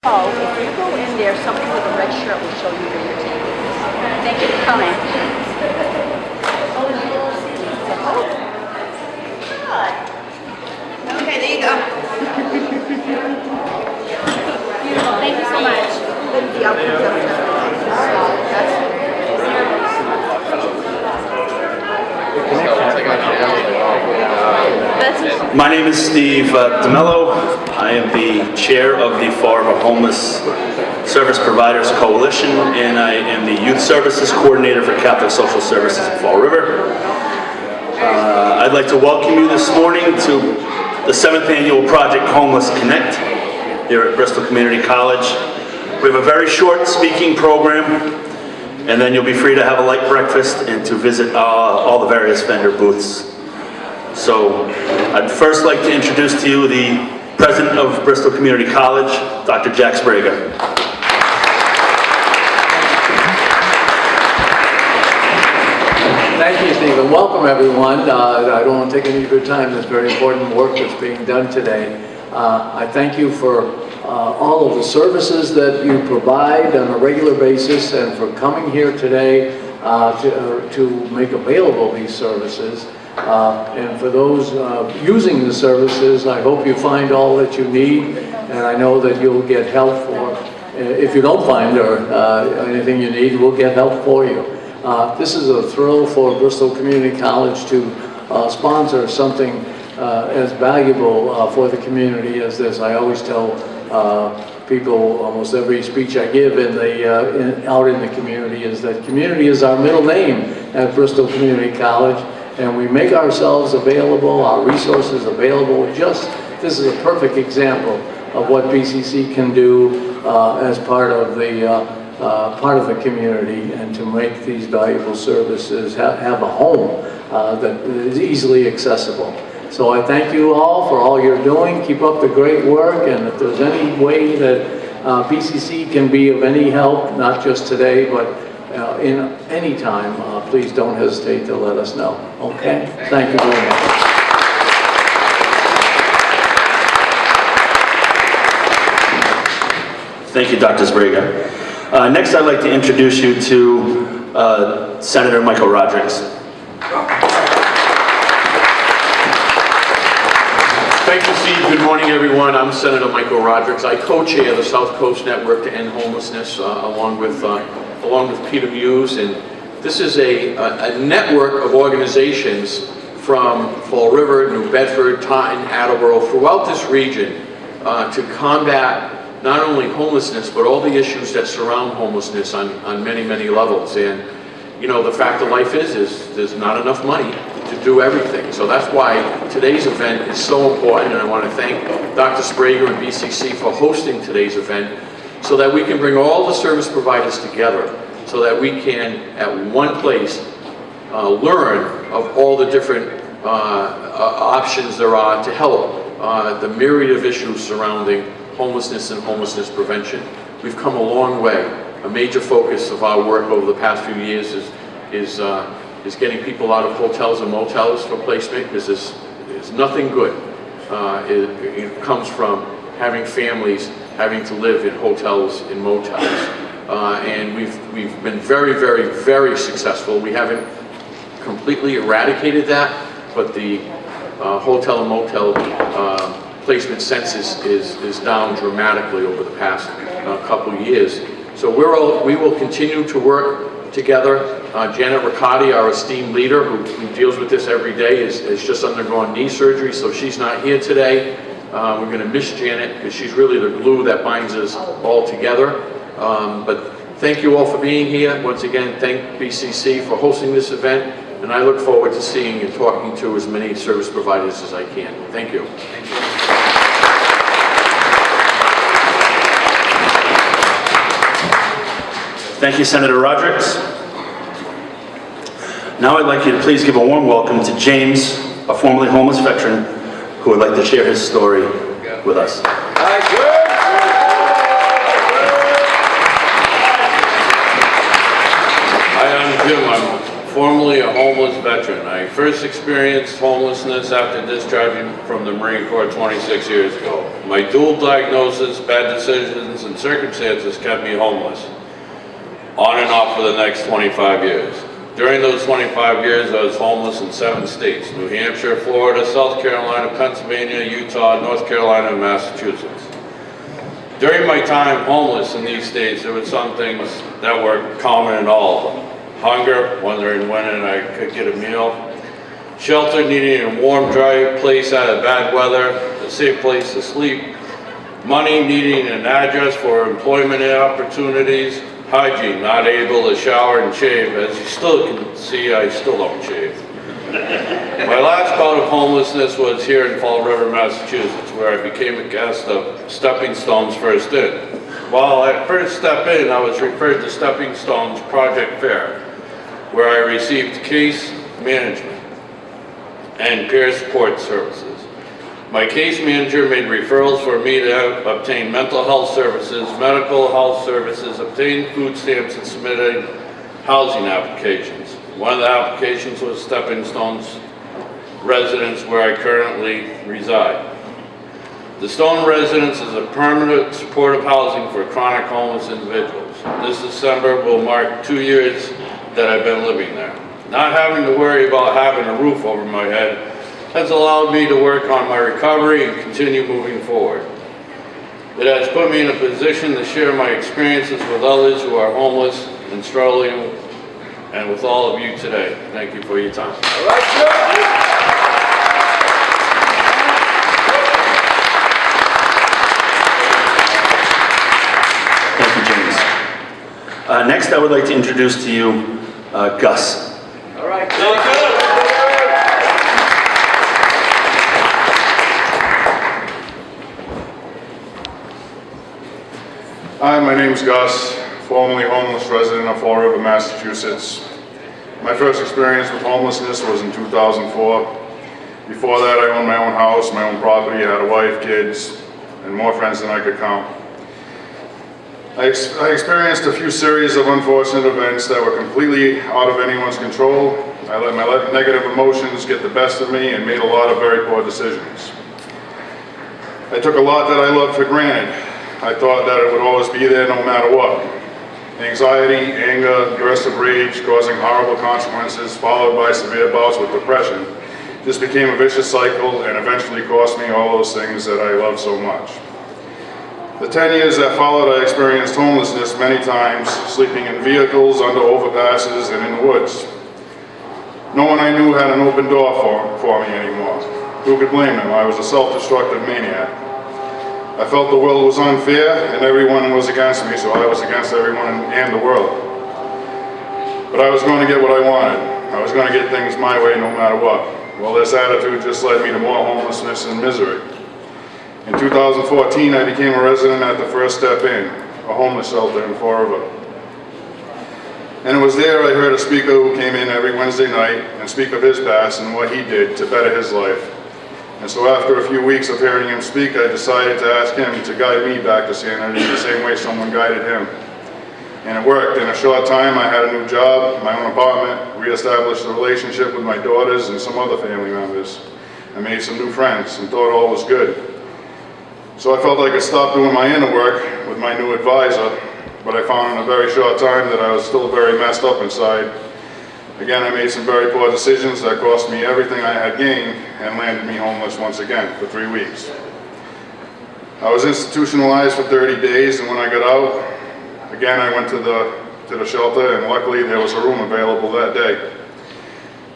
Oh, if you go in there, somebody with a red shirt will show you where you're taking. Thank you for coming. Okay, there you go. Beautiful. Thank you so much. My name is Steve DeMello. I am the chair of the Fall River Homeless Service Providers Coalition, and I am the Youth Services Coordinator for Catholic Social Services in Fall River. I'd like to welcome you this morning to the 7th annual Project Homeless Connect here at Bristol Community College. We have a very short speaking program, and then you'll be free to have a light breakfast and to visit all the various vendor booths. So I'd first like to introduce to you the president of Bristol Community College, Dr. Jack Sprague. Thank you, Steve, and welcome everyone. I don't want to take any of your time. There's very important work that's being done today. I thank you for all of the services that you provide on a regular basis and for coming here today to make available these services. And for those using the services, I hope you find all that you need, and I know that you'll get help for. If you don't find anything you need, we'll get help for you. This is a thrill for Bristol Community College to sponsor something as valuable for the community as this. I always tell people, almost every speech I give out in the community, is that community is our middle name at Bristol Community College. And we make ourselves available, our resources available. This is a perfect example of what BCC can do as part of the community, and to make these valuable services have a home that is easily accessible. So I thank you all for all you're doing. Keep up the great work, and if there's any way that BCC can be of any help, not just today, but in any time, please don't hesitate to let us know. Okay? Thank you very much. Thank you, Dr. Sprague. Next, I'd like to introduce you to Senator Michael Rodrigues. Thank you, Steve. Good morning, everyone. I'm Senator Michael Rodrigues. I co-chair the South Coast Network to End Homelessness, along with Peter Muse, and this is a network of organizations from Fall River, New Bedford, Taunton, Attleboro, throughout this region to combat not only homelessness, but all the issues that surround homelessness on many, many levels. And you know, the fact of life is there's not enough money to do everything. So that's why today's event is so important, and I want to thank Dr. Sprague and BCC for hosting today's event, so that we can bring all the service providers together, so that we can, at one place, learn of all the different options there are to help the myriad of issues surrounding homelessness and homelessness prevention. We've come a long way. A major focus of our work over the past few years is getting people out of hotels and motels for placement, because there's nothing good. It comes from having families having to live in hotels and motels. And we've been very, very, very successful. We haven't completely eradicated that, but the hotel and motel placement census is down dramatically over the past couple of years. So we will continue to work together. Janet Riccardi, our esteemed leader, who deals with this every day, has just undergone knee surgery, so she's not here today. We're going to miss Janet, because she's really the glue that binds us all together. But thank you all for being here. Once again, thank BCC for hosting this event, and I look forward to seeing and talking to as many service providers as I can. Thank you. Thank you, Senator Rodrigues. Now I'd like you to please give a warm welcome to James, a formerly homeless veteran, who would like to share his story with us. Hi, I'm Jim. I'm formerly a homeless veteran. I first experienced homelessness after discharging from the Marine Corps 26 years ago. My dual diagnosis, bad decisions, and circumstances kept me homeless, on and off for the next 25 years. During those 25 years, I was homeless in 7 states: New Hampshire, Florida, South Carolina, Pennsylvania, Utah, North Carolina, and Massachusetts. During my time homeless in these states, there were some things that were common in all of them. Hunger, wondering when I could get a meal. Shelter, needing a warm, dry place out of bad weather, a safe place to sleep. Money, needing an address for employment opportunities. Hygiene, not able to shower and shave. As you still can see, I still don't shave. My last bout of homelessness was here in Fall River, Massachusetts, where I became a guest of Stepping Stones First In. While I first stepped in, I was referred to Stepping Stones Project Fair, where I received case management and peer support services. My case manager made referrals for me to obtain mental health services, medical health services, obtain food stamps, and submitted housing applications. One of the applications was Stepping Stones residence, where I currently reside. The Stone residence is a permanent supportive housing for chronic homeless individuals. This December will mark 2 years that I've been living there. Not having to worry about having a roof over my head has allowed me to work on my recovery and continue moving forward. It has put me in a position to share my experiences with others who are homeless and struggling, and with all of you today. Thank you for your time. All right, sir. Thank you, James. Next, I would like to introduce to you Gus. All right. Hi, my name is Gus, formerly homeless resident of Fall River, Massachusetts. My first experience with homelessness was in 2004. Before that, I owned my own house, my own property, I had a wife, kids, and more friends than I could count. I experienced a few series of unfortunate events that were completely out of anyone's control. I let my negative emotions get the best of me and made a lot of very poor decisions. I took a lot that I loved for granted. I thought that it would always be there no matter what. Anxiety, anger, bursts of rage causing horrible consequences, followed by severe bouts with depression, just became a vicious cycle and eventually cost me all those things that I love so much. The 10 years that followed, I experienced homelessness many times, sleeping in vehicles, under overpasses, and in the woods. No one I knew had an open door for me anymore. Who could blame them? I was a self-destructive maniac. I felt the world was unfair and everyone was against me, so I was against everyone and the world. But I was going to get what I wanted. I was going to get things my way no matter what. Well, this attitude just led me to more homelessness and misery. In 2014, I became a resident at the First Step In, a homeless shelter in Fall River. And it was there I heard a speaker who came in every Wednesday night and speak of his past and what he did to better his life. And so after a few weeks of hearing him speak, I decided to ask him to guide me back to sanity the same way someone guided him. And it worked. In a short time, I had a new job, my own apartment, reestablished a relationship with my daughters and some other family members. I made some new friends and thought all was good. So I felt I could stop doing my inner work with my new advisor, but I found in a very short time that I was still very messed up inside. Again, I made some very poor decisions that cost me everything I had gained and landed me homeless once again for 3 weeks. I was institutionalized for 30 days, and when I got out, again I went to the shelter, and luckily there was a room available that day.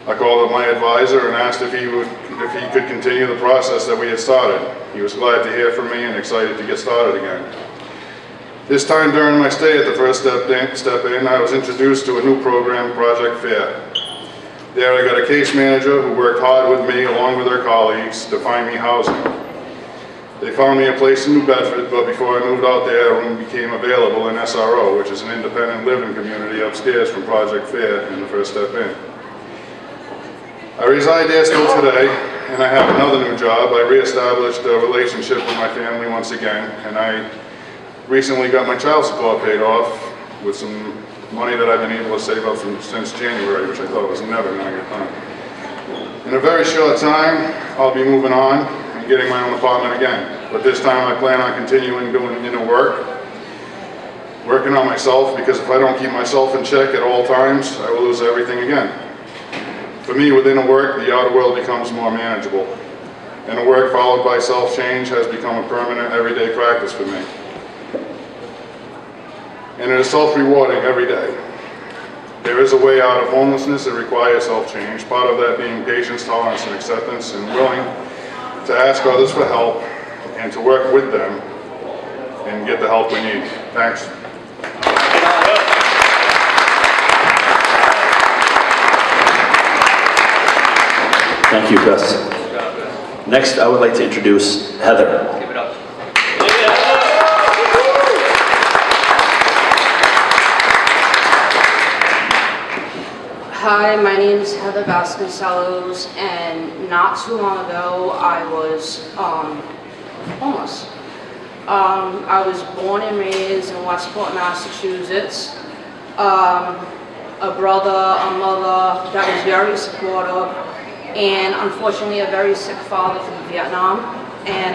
I called up my advisor and asked if he could continue the process that we had started. He was glad to hear from me and excited to get started again. This time during my stay at the First Step In, I was introduced to a new program, Project Fair. There I got a case manager who worked hard with me along with her colleagues to find me housing. They found me a place in New Bedford, but before I moved out there, a room became available in SRO, which is an independent living community upstairs from Project Fair in the First Step In. I reside there still today, and I have another new job. I reestablished a relationship with my family once again, and I recently got my child support paid off with some money that I've been able to save up since January, which I thought was never going to get done. In a very short time, I'll be moving on and getting my own apartment again. But this time I plan on continuing doing inner work, working on myself, because if I don't keep myself in check at all times, I will lose everything again. For me, with inner work, the outer world becomes more manageable. Inner work followed by self-change has become a permanent, everyday practice for me. And it is self-rewarding every day. There is a way out of homelessness that requires self-change, part of that being patience, tolerance, and acceptance, and willing to ask others for help and to work with them and get the help we need. Thanks. Thank you, Gus. Next, I would like to introduce Heather. Give it up. Hi, my name is Heather Vasconcellos, and not too long ago I was homeless. I was born and raised in Westport, Massachusetts. A brother, a mother that was very supportive, and unfortunately a very sick father from Vietnam. And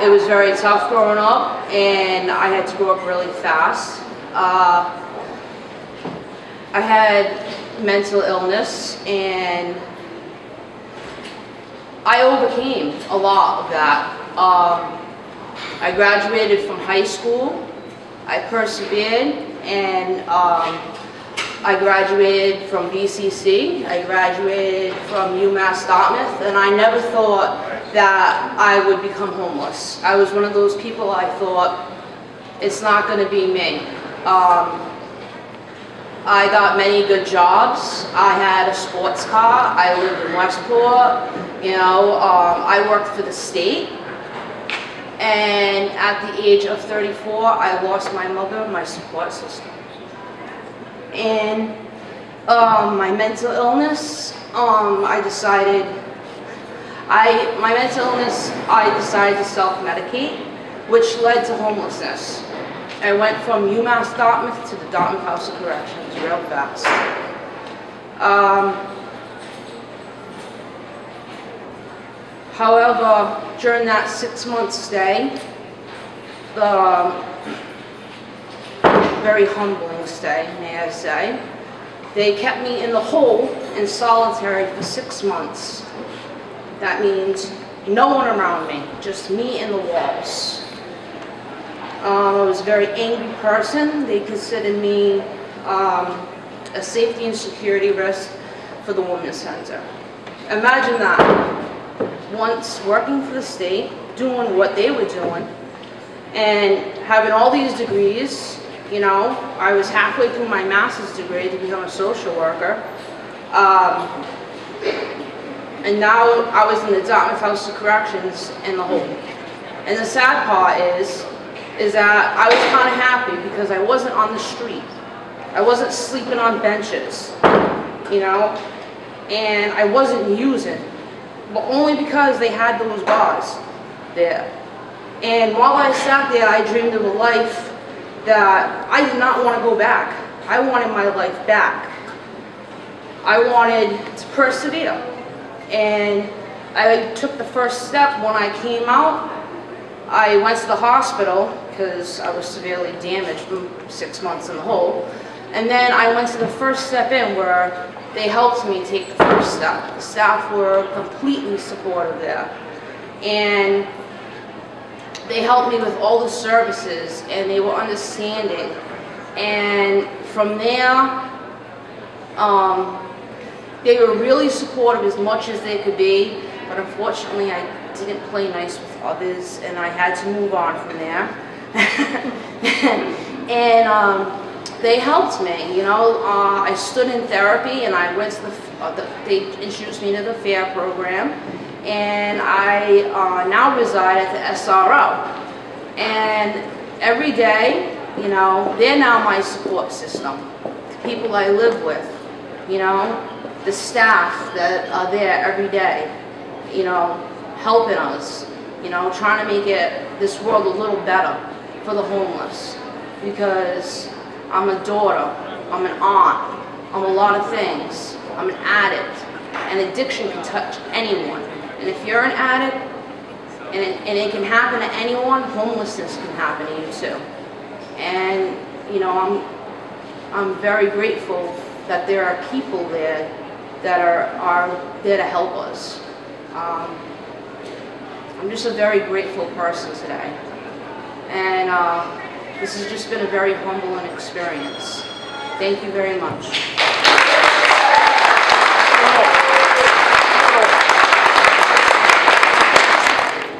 it was very tough growing up, and I had to grow up really fast. I had mental illness, and I overcame a lot of that. I graduated from high school, I persevered, and I graduated from BCC, I graduated from UMass Dartmouth, and I never thought that I would become homeless. I was one of those people I thought, it's not going to be me. I got many good jobs. I had a sports car. I lived in Westport. You know, I worked for the state. And at the age of 34, I lost my mother, my support system. And my mental illness, I decided to self-medicate, which led to homelessness. I went from UMass Dartmouth to the Dartmouth House of Corrections real fast. However, during that 6-month stay, very humbling stay, may I say, they kept me in the hole in solitary for 6 months. That means no one around me, just me and the walls. I was a very angry person. They considered me a safety and security risk for the Women's Center. Imagine that. Once working for the state, doing what they were doing, and having all these degrees, you know, I was halfway through my master's degree to become a social worker. And now I was in the Dartmouth House of Corrections in the hole. And the sad part is that I was kind of happy because I wasn't on the street. I wasn't sleeping on benches, you know, and I wasn't using, but only because they had those bars there. And while I sat there, I dreamed of a life that I did not want to go back. I wanted my life back. I wanted to persevere. And I took the first step when I came out. I went to the hospital because I was severely damaged from 6 months in the hole. And then I went to the first step in where they helped me take the first step. The staff were completely supportive there. And they helped me with all the services, and they were understanding. And from there, they were really supportive as much as they could be, but unfortunately I didn't play nice with others, and I had to move on from there. And they helped me, you know. I stood in therapy, and I went to they introduced me to the FAIR program, and I now reside at the SRO. And every day, you know, they're now my support system. The people I live with, you know, the staff that are there every day, you know, helping us, you know, trying to make this world a little better for the homeless. Because I'm a daughter, I'm an aunt, I'm a lot of things. I'm an addict, and addiction can touch anyone. And if you're an addict and it can happen to anyone. Homelessness can happen to you too. And you know, I'm very grateful that there are people there that are there to help us. I'm just a very grateful person today, and this has just been a very humbling experience. Thank you very much.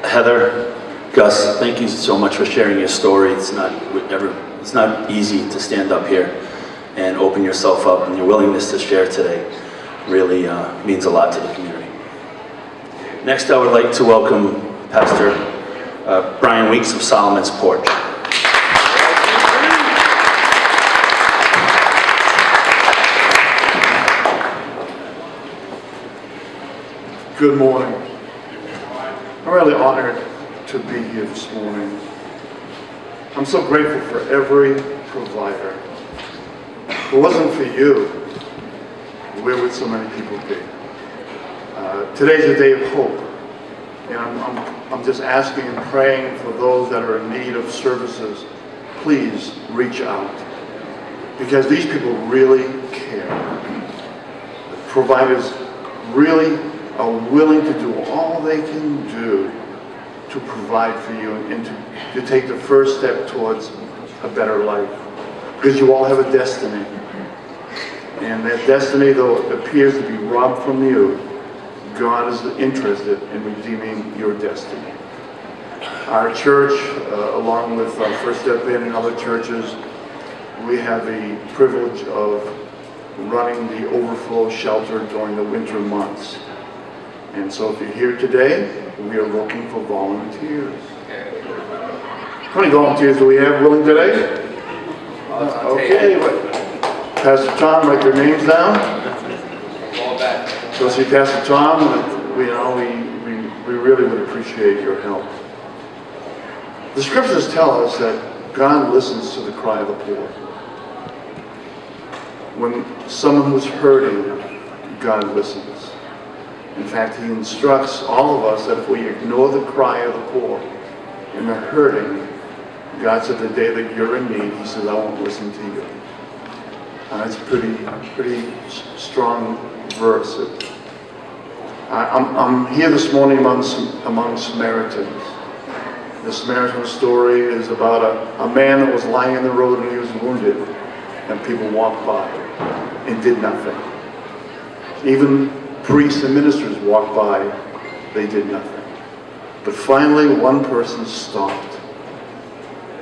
Heather, Gus, thank you so much for sharing your story. It's not easy to stand up here and open yourself up, and your willingness to share today really means a lot to the community. Next, I would like to welcome Pastor Brian Weeks of Solomon's Porch. Good morning. I'm really honored to be here this morning. I'm so grateful for every provider. If it wasn't for you, where would so many people be? Today's a day of hope, and I'm just asking and praying for those that are in need of services. Please reach out, because these people really care. The providers really are willing to do all they can do to provide for you and to take the first step towards a better life. Because you all have a destiny. And that destiny, though it appears to be robbed from you, God is interested in redeeming your destiny. Our church, along with First Step In and other churches, we have the privilege of running the overflow shelter during the winter months. And so if you're here today, we are looking for volunteers. How many volunteers do we have willing today? Okay, Pastor Tom, write their names down. So see Pastor Tom, we really would appreciate your help. The scriptures tell us that God listens to the cry of the poor. When someone who's hurting, God listens. In fact, he instructs all of us that if we ignore the cry of the poor and they're hurting, God said the day that you're in need, he says, I won't listen to you. It's a pretty strong verse. I'm here this morning among Samaritans. The Samaritan story is about a man that was lying in the road and he was wounded, and people walked by and did nothing. Even priests and ministers walked by, they did nothing. But finally, one person stopped,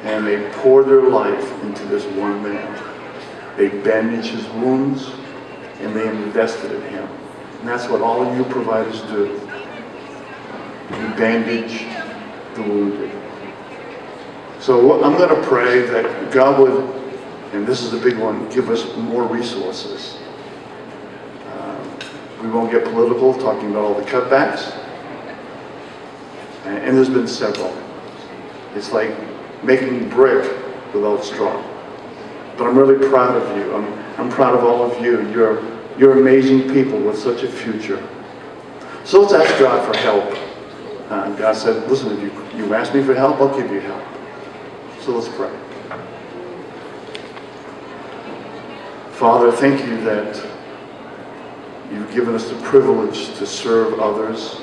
and they poured their life into this one man. They bandaged his wounds, and they invested in him. And that's what all of you providers do. You bandage the wounded. So I'm going to pray that God would, and this is a big one, give us more resources. We won't get political talking about all the cutbacks. And there's been several. It's like making brick without straw. But I'm really proud of you. I'm proud of all of you. You're amazing people with such a future. So let's ask God for help. God said, listen, if you ask me for help, I'll give you help. So let's pray. Father, thank you that you've given us the privilege to serve others.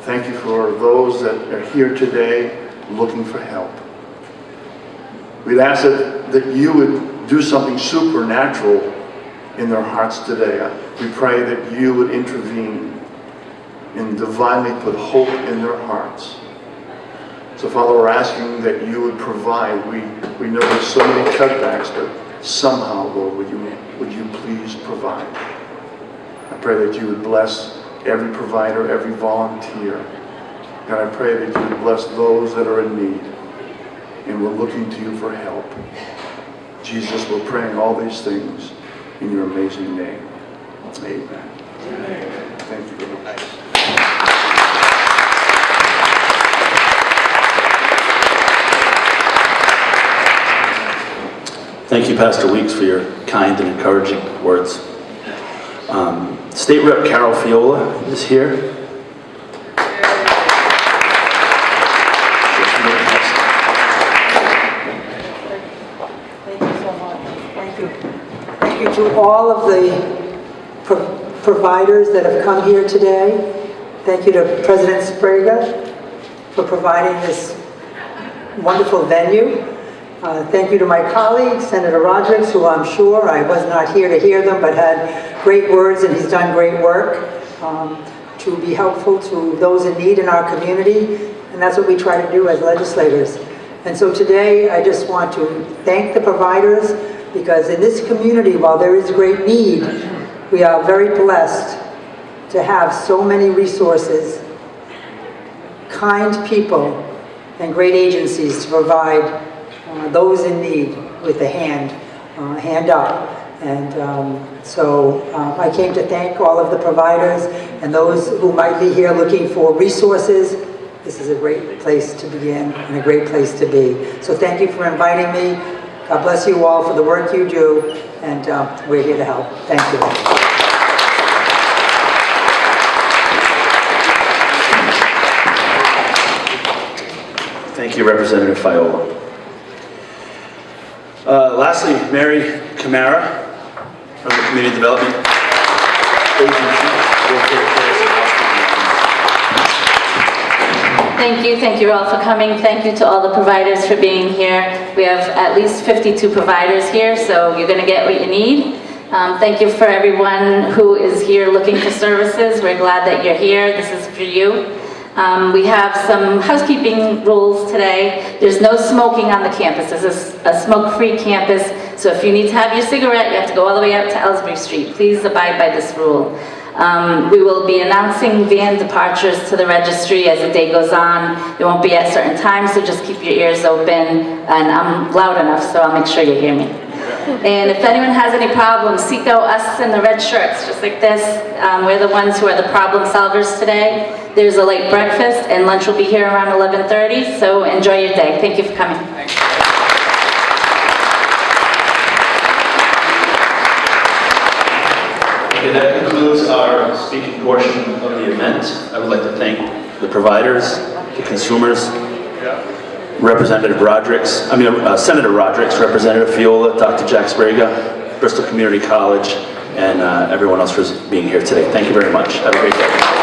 Thank you for those that are here today looking for help. We'd ask that you would do something supernatural in their hearts today. We pray that you would intervene and divinely put hope in their hearts. So Father, we're asking that you would provide. We know there's so many cutbacks, but somehow, Lord, would you please provide? I pray that you would bless every provider, every volunteer. God, I pray that you would bless those that are in need. And we're looking to you for help. Jesus, we're praying all these things in your amazing name. Amen. Amen. Thank you very much. Thank you, Pastor Weeks, for your kind and encouraging words. State Rep Carol Fiola is here. you to all of the providers that have come here today. Thank you to President Sprague for providing this wonderful venue. Thank you to my colleague, Senator Rodrigues, who I'm sure, I was not here to hear them, but had great words, and he's done great work to be helpful to those in need in our community, and that's what we try to do as legislators. And so today, I just want to thank the providers, because in this community, while there is great need, we are very blessed to have so many resources, kind people, and great agencies to provide those in need with a hand up. And so I came to thank all of the providers and those who might be here looking for resources. This is a great place to begin and a great place to be. So thank you for inviting me. God bless you all for the work you do, and we're here to help. Thank you. Thank you, Representative Fiola. Lastly, Mary Tamara from the Community Development Agency. Thank you all for coming. Thank you to all the providers for being here. We have at least 52 providers here, so you're going to get what you need. Thank you for everyone who is here looking for services. We're glad that you're here. This is for you. We have some housekeeping rules today. There's no smoking on the campus. This is a smoke-free campus, so if you need to have your cigarette, you have to go all the way up to Ellsbury Street. Please abide by this rule. We will be announcing van departures to the registry as the day goes on. It won't be at certain times, so just keep your ears open. And I'm loud enough, so I'll make sure you hear me. And if anyone has any problems, seek out us in the red shirts, just like this. We're the ones who are the problem solvers today. There's a late breakfast, and lunch will be here around 11:30, so enjoy your day. Thank you for coming. Okay, that concludes our speaking portion of the event. I would like to thank the providers, the consumers, Representative Rodrigues, Senator Rodrigues, Representative Fiola, Dr. Jack Sprague, Bristol Community College, and everyone else for being here today. Thank you very much. Have a great day.